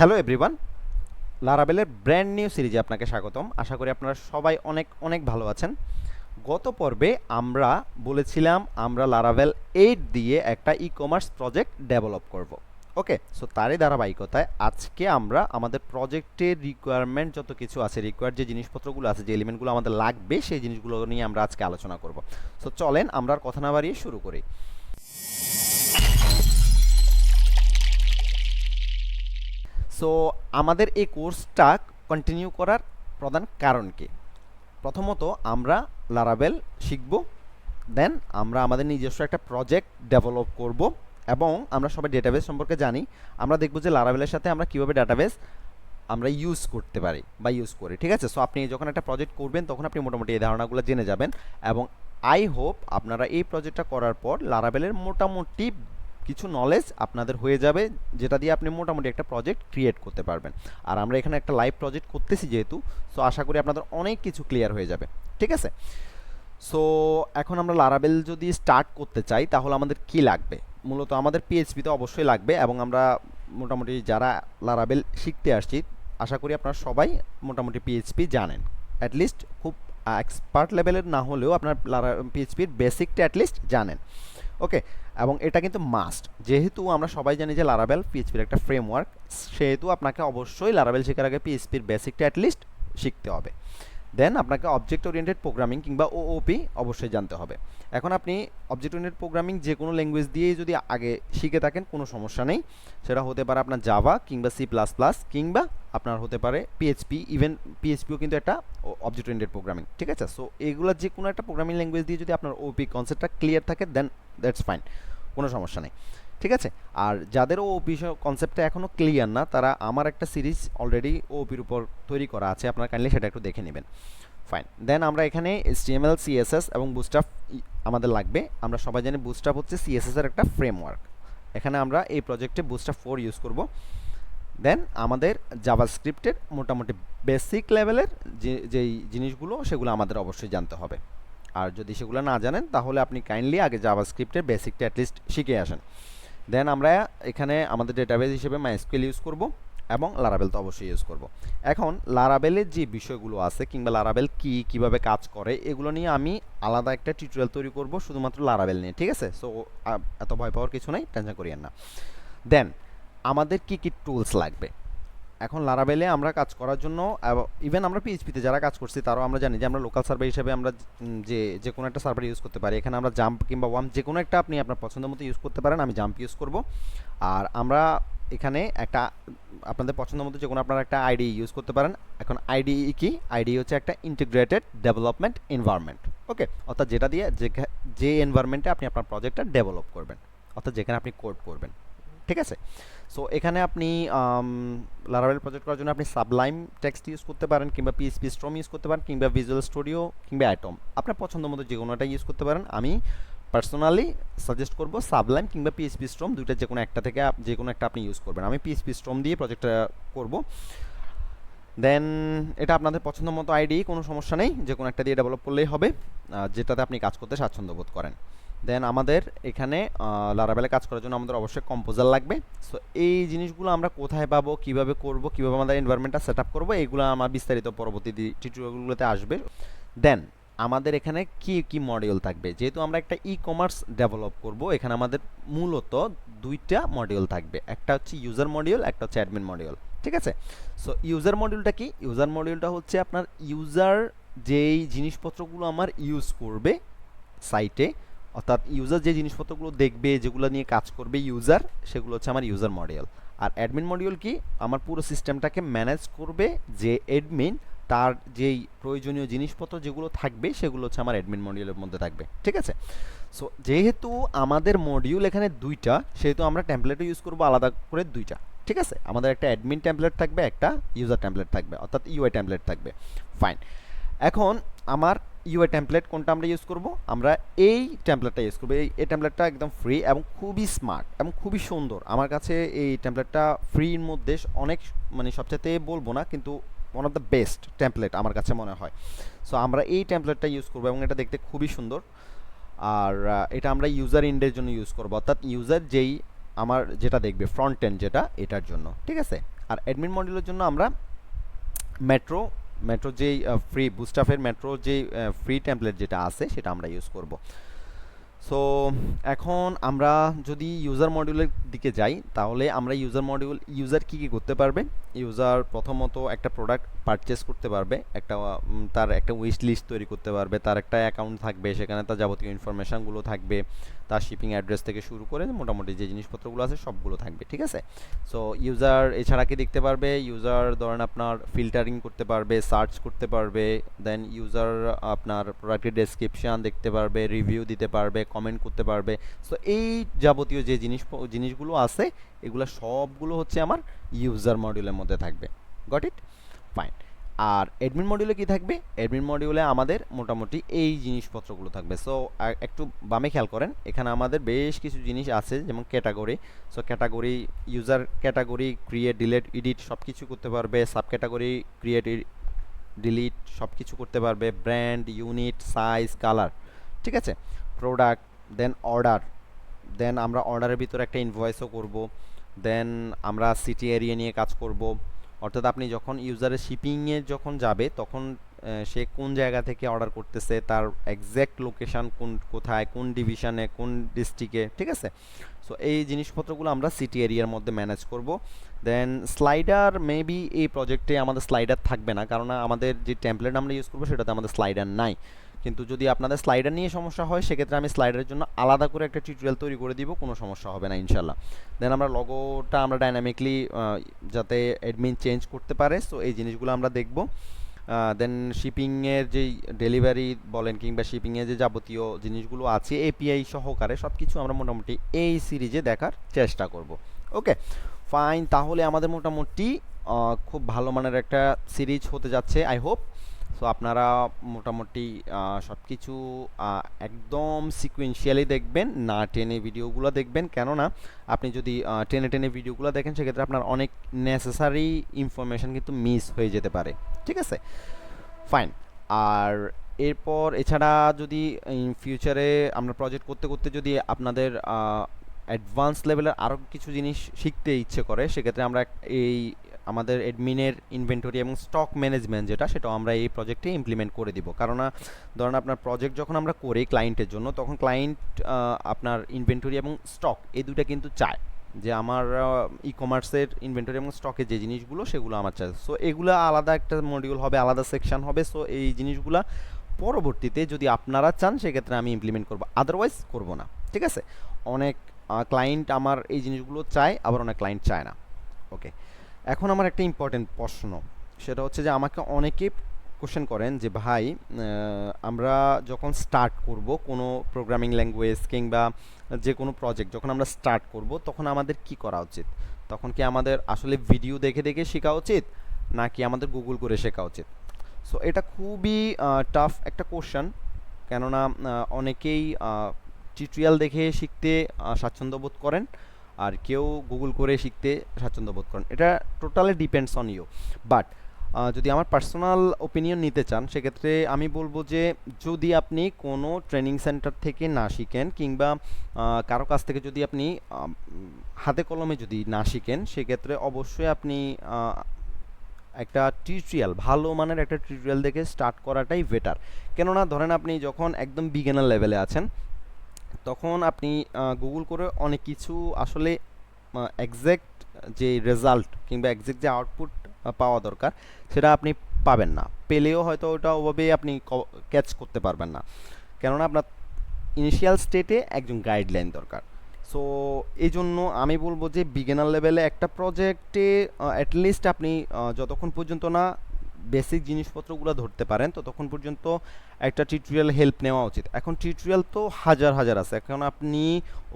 Hello everyone, লারাবেলের brand new সিরিজে আপনাকে স্বাগতম। আশা করি আপনারা সবাই অনেক অনেক ভালো আছেন। গত পর্বে আমরা বলেছিলাম আমরা লারাভেল 8 দিয়ে একটা ই কমার্স প্রজেক্ট ডেভেলপ করব। ওকে, সো তারই ধারাবাহিকতায় আজকে আমরা আমাদের প্রজেক্টের রিকোয়ারমেন্ট যত কিছু আছে, রিকোয়ার্ড যে জিনিসপত্রগুলো আছে, যে এলিমেন্টগুলো আমাদের লাগবে, সেই জিনিসগুলো নিয়ে আমরা আজকে আলোচনা করব। সো চলেন আমরা আর কথা না বাড়িয়ে শুরু করি। সো আমাদের এই কোর্সটা কন্টিনিউ করার প্রধান কারণ কি? প্রথমত আমরা লারাভেল শিখব, দেন আমরা আমাদের নিজস্ব একটা প্রজেক্ট ডেভেলপ করব এবং আমরা সবাই ডেটাবেস সম্পর্কে জানি। আমরা দেখব যে লারাভেলের সাথে আমরা কীভাবে ডেটাবেস আমরা ইউজ করতে পারি বা ইউজ করি। ঠিক আছে, সো আপনি যখন একটা প্রজেক্ট করবেন তখন আপনি মোটামুটি এই ধারণাগুলো জেনে যাবেন এবং আই হোপ আপনারা এই প্রজেক্টটা করার পর লারাভেলের মোটামুটি কিছু নলেজ আপনাদের হয়ে যাবে, যেটা দিয়ে আপনি মোটামুটি একটা প্রজেক্ট ক্রিয়েট করতে পারবেন। আর আমরা এখানে একটা লাইভ প্রজেক্ট করতেছি যেহেতু, সো আশা করি আপনাদের অনেক কিছু ক্লিয়ার হয়ে যাবে। ঠিক আছে, সো এখন আমরা লারাভেল যদি স্টার্ট করতে চাই তাহলে আমাদের কি লাগবে? মূলত আমাদের পিএইচপি তো অবশ্যই লাগবে এবং আমরা মোটামুটি যারা লারাভেল শিখতে আসছি আশা করি আপনারা সবাই মোটামুটি পিএইচপি জানেন, অ্যাটলিস্ট খুব এক্সপার্ট লেভেলের না হলেও আপনার পিএইচপির বেসিকটা অ্যাটলিস্ট জানেন। ওকে, এবং এটা কিন্তু মাস্ট, যেহেতু আমরা সবাই জানি যে লারাভেল পিএইচপির একটা ফ্রেমওয়ার্ক, সেহেতু আপনাকে অবশ্যই লারাভেল শেখার আগে পিএইচপির বেসিকটা অ্যাটলিস্ট শিখতে হবে। দেন আপনাকে অবজেক্ট ওরিয়েন্টেড প্রোগ্রামিং কিংবা ওওপি অবশ্যই জানতে হবে। এখন আপনি অবজেক্ট ওরিয়েন্টেড প্রোগ্রামিং যে কোনো ল্যাঙ্গুয়েজ দিয়েই যদি আগে শিখে থাকেন কোনো সমস্যা নেই, সেটা হতে পারে আপনার জাভা কিংবা সি প্লাস প্লাস কিংবা আপনার হতে পারে পিএইচপি, ইভেন পিএইচপিও কিন্তু একটা অবজেক্ট ওরিয়েন্টেড প্রোগ্রামিং। ঠিক আছে, সো এগুলো যে কোনো একটা প্রোগ্রামিং ল্যাঙ্গুয়েজ দিয়ে যদি আপনার ওপি কনসেপ্টটা ক্লিয়ার থাকে দেন দ্যাটস ফাইন, কোনো সমস্যা নেই। ঠিক আছে, আর যাদেরও ওপি কনসেপ্টটা এখনও ক্লিয়ার না, তারা আমার একটা সিরিজ অলরেডি ওপির উপর তৈরি করা আছে, আপনারা কাইন্ডলি সেটা একটু দেখে নেবেন। ফাইন, দেন আমরা এখানে HTML, CSS এবং বুটস্ট্র্যাপ আমাদের লাগবে। আমরা সবাই জানি বুটস্ট্র্যাপ হচ্ছে CSS এর একটা ফ্রেমওয়ার্ক। এখানে আমরা এই প্রজেক্টে বুটস্ট্র্যাপ 4 ইউজ করব। দেন আমাদের জাভাস্ক্রিপ্টের মোটামুটি বেসিক লেভেলের যেই জিনিসগুলো সেগুলো আমাদের অবশ্যই জানতে হবে। আর যদি সেগুলো না জানেন তাহলে আপনি কাইন্ডলি আগে জাভাস্ক্রিপ্টের বেসিকটা অ্যাটলিস্ট শিখে আসেন। দেন আমরা এখানে আমাদের ডেটাবেস হিসেবে মাইএসকিউএল ইউজ করব এবং লারাভেল তো অবশ্যই ইউজ করব। এখন লারাভেলের যে বিষয়গুলো আছে কিংবা লারাভেল কি কিভাবে কাজ করে এগুলো নিয়ে আমি আলাদা একটা টিউটোরিয়াল তৈরি করব শুধুমাত্র লারাভেল নিয়ে। ঠিক আছে, সো এত ভয় পাওয়ার কিছু নেই, টেনশন করিয়েন না। দেন আমাদের কি কি টুলস লাগবে? এখন লারাভেলে আমরা কাজ করার জন্য, ইভেন আমরা পিএইচপিতে যারা কাজ করছি তারাও আমরা জানি যে আমরা লোকাল সার্ভার হিসেবে আমরা যে কোনো একটা সার্ভার ইউজ করতে পারি। এখানে আমরা জাম্প কিংবা ওয়ার্ম যে কোনো একটা আপনি আপনার পছন্দ মতো ইউজ করতে পারেন, আমি জাম্প ইউজ করব। আর আমরা এখানে একটা আপনাদের পছন্দ মতো যে কোনো আপনারা একটা আইডি ইউজ করতে পারেন। এখন আইডি কি? আইডি হচ্ছে একটা ইন্টিগ্রেটেড ডেভেলপমেন্ট এনভায়রনমেন্ট। ওকে, অর্থাৎ যেটা দিয়ে যে এনভায়রনমেন্টে আপনি আপনার প্রজেক্টটা ডেভেলপ করবেন, অর্থাৎ যেখানে আপনি কোড করবেন। ঠিক আছে, সো এখানে আপনি লারাভেল প্রজেক্ট করার জন্য আপনি সাবলাইম টেক্সট ইউজ করতে পারেন কিংবা পিএইচপি স্ট্রম ইউজ করতে পারেন কিংবা ভিজুয়াল স্টুডিও কিংবা অ্যাটম, আপনার পছন্দ মতো যে কোনোটা ইউজ করতে পারেন। আমি পার্সোনালি সাজেস্ট করব সাবলাইম কিংবা পিএইচপি স্ট্রম, দুইটা যে কোনো একটা থেকে যে কোনো একটা আপনি ইউজ করবেন। আমি পিএইচপি স্ট্রম দিয়ে প্রজেক্টটা করব। দেন এটা আপনাদের পছন্দ মতো আইডি, কোনো সমস্যা নেই, যে কোনো একটা দিয়ে ডেভেলপ করলেই হবে যেটাতে আপনি কাজ করতে স্বাচ্ছন্দ্য বোধ করেন। দেন আমাদের এখানে লারাভেলে কাজ করার জন্য আমাদের অবশ্যই কম্পোজার লাগবে। সো এই জিনিসগুলো আমরা কোথায় পাবো, কিভাবে করব, কিভাবে আমাদের এনভায়রনমেন্টটা সেট আপ করবো, এগুলো আমার বিস্তারিত পরবর্তী টিউটোরিয়ালগুলোতে আসবে। দেন আমাদের এখানে কি কি মডিউল থাকবে? যেহেতু আমরা একটা ই কমার্স ডেভেলপ করব, এখানে আমাদের মূলত দুইটা মডিউল থাকবে, একটা হচ্ছে ইউজার মডিউল, একটা হচ্ছে অ্যাডমিন মডিউল। ঠিক আছে, সো ইউজার মডিউলটা কি? ইউজার মডিউলটা হচ্ছে আপনার ইউজার যেই জিনিসপত্রগুলো আমার ইউজ করবে সাইটে, অর্থাৎ ইউজার যে জিনিসপত্রগুলো দেখবে, যেগুলো নিয়ে কাজ করবে ইউজার, সেগুলো হচ্ছে আমার ইউজার মডিউল। আর অ্যাডমিন মডিউল কি? আমার পুরো সিস্টেমটাকে ম্যানেজ করবে যে অ্যাডমিন, তার যেই প্রয়োজনীয় জিনিসপত্র যেগুলো থাকবে সেগুলো হচ্ছে আমার অ্যাডমিন মডিউলের মধ্যে থাকবে। ঠিক আছে, সো যেহেতু আমাদের মডিউল এখানে দুইটা, সেহেতু আমরা টেমপ্লেটও ইউজ করবো আলাদা করে দুইটা। ঠিক আছে, আমাদের একটা অ্যাডমিন টেমপ্লেট থাকবে, একটা ইউজার টেমপ্লেট থাকবে, অর্থাৎ ইউআই টেমপ্লেট থাকবে। ফাইন, এখন আমার ইউআই টেমপ্লেট কোনটা আমরা ইউজ করব? আমরা এই টেমপ্লেটটা ইউজ করবো। এই টেমপ্লেটটা একদম ফ্রি এবং খুবই স্মার্ট এবং খুবই সুন্দর। আমার কাছে এই টেমপ্লেটটা ফ্রির মধ্যে অনেক, মানে সবচেয়ে বলবো না কিন্তু one of the best template আমার কাছে মনে হয়। সো আমরা এই টেমপ্লেটটা ইউজ করবো এবং এটা দেখতে খুবই সুন্দর। আর এটা আমরা ইউজার ইন্ডের জন্য ইউজ করবো, অর্থাৎ ইউজার যেই আমার যেটা দেখবে ফ্রন্ট এন্ড যেটা, এটার জন্য। ঠিক আছে, আর অ্যাডমিন মডিউলের জন্য আমরা মেট্রো মেট্রো যেই ফ্রি বুস্টাফের মেট্রো যেই ফ্রি টেমপ্লেট যেটা আছে সেটা আমরা ইউজ করব। সো এখন আমরা যদি ইউজার মডিউলের দিকে যাই, তাহলে আমরা ইউজার কী কী করতে পারবে। ইউজার প্রথমত একটা প্রোডাক্ট পারচেস করতে পারবে, একটা তার একটা উইশ লিস্ট তৈরি করতে পারবে, তার একটা অ্যাকাউন্ট থাকবে, সেখানে তার যাবতীয় ইনফরমেশানগুলো থাকবে, তার শিপিং অ্যাড্রেস থেকে শুরু করে মোটামুটি যে জিনিসপত্রগুলো আছে সবগুলো থাকবে, ঠিক আছে। সো ইউজার এছাড়া কি দেখতে পারবে, ইউজার ধরেন আপনার ফিল্টারিং করতে পারবে, সার্চ করতে পারবে, দেন ইউজার আপনার প্রোডাক্টের ডেসক্রিপশান দেখতে পারবে, রিভিউ দিতে পারবে, কমেন্ট করতে পারবে। সো এই যাবতীয় যে জিনিসগুলো আছে এগুলো সবগুলো হচ্ছে আমার ইউজার মডিউলের মধ্যে থাকবে। Got it? ফাইন। আর অ্যাডমিন মডিউলে কি থাকবে? অ্যাডমিন মডিউলে আমাদের মোটামুটি এই জিনিসপত্রগুলো থাকবে। সো একটু বামে খেয়াল করেন, এখানে আমাদের বেশ কিছু জিনিস আছে, যেমন category. So category, user category create, delete, edit সব কিছু করতে পারবে। সাব ক্যাটাগরি ক্রিয়েট, ডিলিট সব কিছু করতে পারবে। ব্র্যান্ড, ইউনিট, সাইজ, কালার, ঠিক আছে। প্রোডাক্ট, দেন অর্ডার, দেন আমরা অর্ডারের ভিতরে একটা ইনভয়েসও করব। দেন আমরা সিটি এরিয়া নিয়ে কাজ করব, অর্থাৎ আপনি যখন ইউজারের শিপিংয়ে যখন যাবে তখন সে কোন জায়গা থেকে অর্ডার করতেছে, তার এক্স্যাক্ট লোকেশান কোথায়, কোন ডিভিশনে, কোন ডিস্ট্রিক্টে, ঠিক আছে। সো এই জিনিসপত্রগুলো আমরা সিটি এরিয়ার মধ্যে ম্যানেজ করব। দেন স্লাইডার, মেবি এই প্রজেক্টে আমাদের স্লাইডার থাকবে না, কারণ আমাদের যে টেমপ্লেট আমরা ইউজ করবো সেটাতে আমাদের স্লাইডার নাই। কিন্তু যদি আপনাদের স্লাইডার নিয়ে সমস্যা হয় সেক্ষেত্রে আমি স্লাইডারের জন্য আলাদা করে একটা টিউটোরিয়াল তৈরি করে দিব, কোনো সমস্যা হবে না ইনশাল্লাহ। দেন আমরা লগোটা আমরা ডাইনামিকলি যাতে অ্যাডমিন চেঞ্জ করতে পারে, সো এই জিনিসগুলো আমরা দেখব। দেন শিপিংয়ের যেই ডেলিভারি বলেন কিংবা শিপিংয়ের যে যাবতীয় জিনিসগুলো আছে এপিআই সহকারে সব কিছু আমরা মোটামুটি এই সিরিজে দেখার চেষ্টা করব। ওকে ফাইন, তাহলে আমাদের মোটামুটি খুব ভালো মানের একটা সিরিজ হতে যাচ্ছে, আই হোপ। সো আপনারা মোটামুটি সব কিছু একদম সিকুয়েন্সিয়ালি দেখবেন, না টেনে ভিডিওগুলো দেখবেন, কেননা আপনি যদি টেনে টেনে ভিডিওগুলো দেখেন সেক্ষেত্রে আপনার অনেক নেসেসারি ইনফরমেশান কিন্তু মিস হয়ে যেতে পারে, ঠিক আছে। ফাইন। আর এরপর এছাড়া যদি ইন ফিউচারে আমরা প্রজেক্ট করতে করতে যদি আপনাদের অ্যাডভান্স লেভেলের আরও কিছু জিনিস শিখতে ইচ্ছে করে, সেক্ষেত্রে আমরা এই আমাদের অ্যাডমিনের ইনভেন্টরি এবং স্টক ম্যানেজমেন্ট যেটা, সেটাও আমরা এই প্রজেক্টে ইমপ্লিমেন্ট করে দিব। কারণ ধরুন আপনার প্রজেক্ট যখন আমরা করি ক্লায়েন্টের জন্য, তখন ক্লায়েন্ট আপনার ইনভেন্টরি এবং স্টক এই দুটো কিন্তু চায় যে আমার ই কমার্সের ইনভেন্টরি এবং স্টকের যে জিনিসগুলো সেগুলো আমার চাই। সো এগুলো আলাদা একটা মডিউল হবে, আলাদা সেকশন হবে। সো এই জিনিসগুলো পরবর্তীতে যদি আপনারা চান সেক্ষেত্রে আমি ইমপ্লিমেন্ট করব, আদারওয়াইজ করব না, ঠিক আছে। অনেক ক্লায়েন্ট আমার এই জিনিসগুলো চায়, আবার অনেক ক্লায়েন্ট চায় না। ওকে, এখন আমার একটা ইম্পর্টেন্ট প্রশ্ন, সেটা হচ্ছে যে আমাকে অনেকে কোশ্চেন করেন যে ভাই আমরা যখন স্টার্ট করব কোনো প্রোগ্রামিং ল্যাঙ্গুয়েজ কিংবা যে কোনো প্রজেক্ট যখন আমরা স্টার্ট করব তখন আমাদের কি করা উচিত? তখন কি আমাদের আসলে ভিডিও দেখে দেখে শেখা উচিত নাকি আমাদের গুগল করে শেখা উচিত? সো এটা খুবই টাফ একটা কোশ্চেন, কেননা অনেকেই টিউটোরিয়াল দেখে শিখতে স্বাচ্ছন্দ্য বোধ করেন, আর কেউ গুগল করে শিখতে স্বাচ্ছন্দ্য বোধ করেন। এটা totally depends on you. But যদি আমার পার্সোনাল ওপিনিয়ন নিতে চান সেক্ষেত্রে আমি বলবো যে যদি আপনি কোনো ট্রেনিং সেন্টার থেকে না শিখেন কিংবা কারো কাছ থেকে যদি আপনি হাতে কলমে যদি না শিখেন, সেক্ষেত্রে অবশ্যই আপনি একটা টিউটোরিয়াল, ভালো মানের একটা টিউটোরিয়াল দেখে স্টার্ট করাটাই বেটার। কেননা ধরেন আপনি যখন একদম বিগিনার লেভেলে আছেন তখন আপনি গুগল করে অনেক কিছু আসলে এক্স্যাক্ট যে রেজাল্ট কিংবা এক্স্যাক্ট যে আউটপুট পাওয়া দরকার সেটা আপনি পাবেন না, পেলেও হয়তো ওটা ওভাবে আপনি ক্যাচ করতে পারবেন না, কেননা আপনার ইনিশিয়াল স্টেটে একজন গাইডলাইন দরকার। সো এই জন্য আমি বলবো যে বিগিনার লেভেলে একটা প্রজেক্টে অ্যাটলিস্ট আপনি যতক্ষণ পর্যন্ত না বেসিক জিনিসপত্রগুলো ধরতে পারেন ততক্ষণ পর্যন্ত একটা টিউটোরিয়াল হেল্প নেওয়া উচিত। এখন টিউটোরিয়াল তো হাজার হাজার আছে, এখন আপনি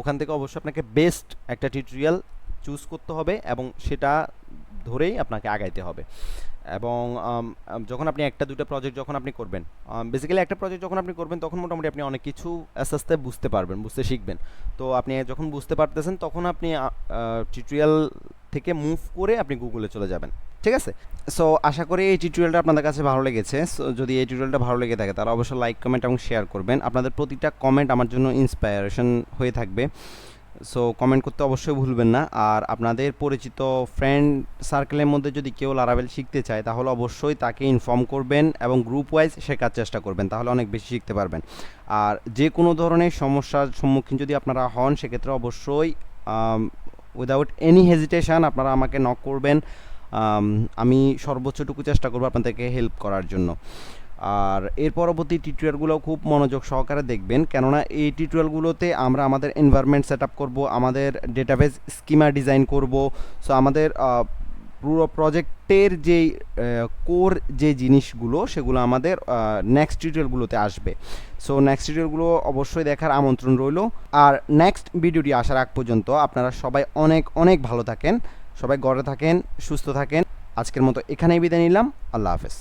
ওখান থেকে অবশ্যই আপনাকে বেস্ট একটা টিউটোরিয়াল চুজ করতে হবে এবং সেটা ধরেই আপনাকে আগাইতে হবে। এবং যখন আপনি একটা দুটো প্রজেক্ট যখন আপনি করবেন, বেসিক্যালি একটা প্রজেক্ট যখন আপনি করবেন তখন মোটামুটি আপনি অনেক কিছু আস্তে আস্তে বুঝতে পারবেন, বুঝতে শিখবেন। তো আপনি যখন বুঝতে পারতেছেন তখন আপনি টিউটোরিয়াল থেকে মুভ করে আপনি গুগলে চলে যাবেন, ঠিক আছে। সো আশা করি এই টিউটোরিয়ালটা আপনাদের কাছে ভালো লেগেছে। সো যদি এই টিউটোরিয়ালটা ভালো লেগে থাকে তাহলে অবশ্যই লাইক, কমেন্ট এবং শেয়ার করবেন। আপনাদের প্রতিটা কমেন্ট আমার জন্য ইন্সপায়ারেশন হয়ে থাকবে। সো কমেন্ট করতে অবশ্যই ভুলবেন না। আর আপনাদের পরিচিত ফ্রেন্ড সার্কেলের মধ্যে যদি কেউ লারাভেল শিখতে চায় তাহলে অবশ্যই তাকে ইনফর্ম করবেন এবং গ্রুপ ওয়াইজ শেখার চেষ্টা করবেন, তাহলে অনেক বেশি শিখতে পারবেন। আর যে কোনো ধরনের সমস্যার সম্মুখীন যদি আপনারা হন সেক্ষেত্রে অবশ্যই উইদাউট এনি হেজিটেশন আপনারা আমাকে নক করবেন। আমি সর্বোচ্চটুকু চেষ্টা করবো আপনাদেরকে হেল্প করার জন্য। আর এর পরবর্তী টিউটোরিয়ালগুলো খুব মনোযোগ সহকারে দেখবেন, কেননা এই টিউটোরিয়ালগুলোতে আমরা আমাদের এনভায়রনমেন্ট সেট আপ করবো, আমাদের ডেটাবেস স্কিমা ডিজাইন করব। সো আমাদের পুরো প্রজেক্টের যেই কোর যে জিনিসগুলো সেগুলো আমাদের নেক্সট টিউটোরিয়ালগুলোতে আসবে। সো নেক্সট টিউটোরিয়ালগুলো অবশ্যই দেখার আমন্ত্রণ রইল। আর নেক্সট ভিডিওটি আসার আগ পর্যন্ত আপনারা সবাই অনেক অনেক ভালো থাকেন, সবাই ঘরে থাকেন, সুস্থ থাকেন। আজকের মতো এখানেই বিদায় নিলাম। আল্লাহ হাফেজ।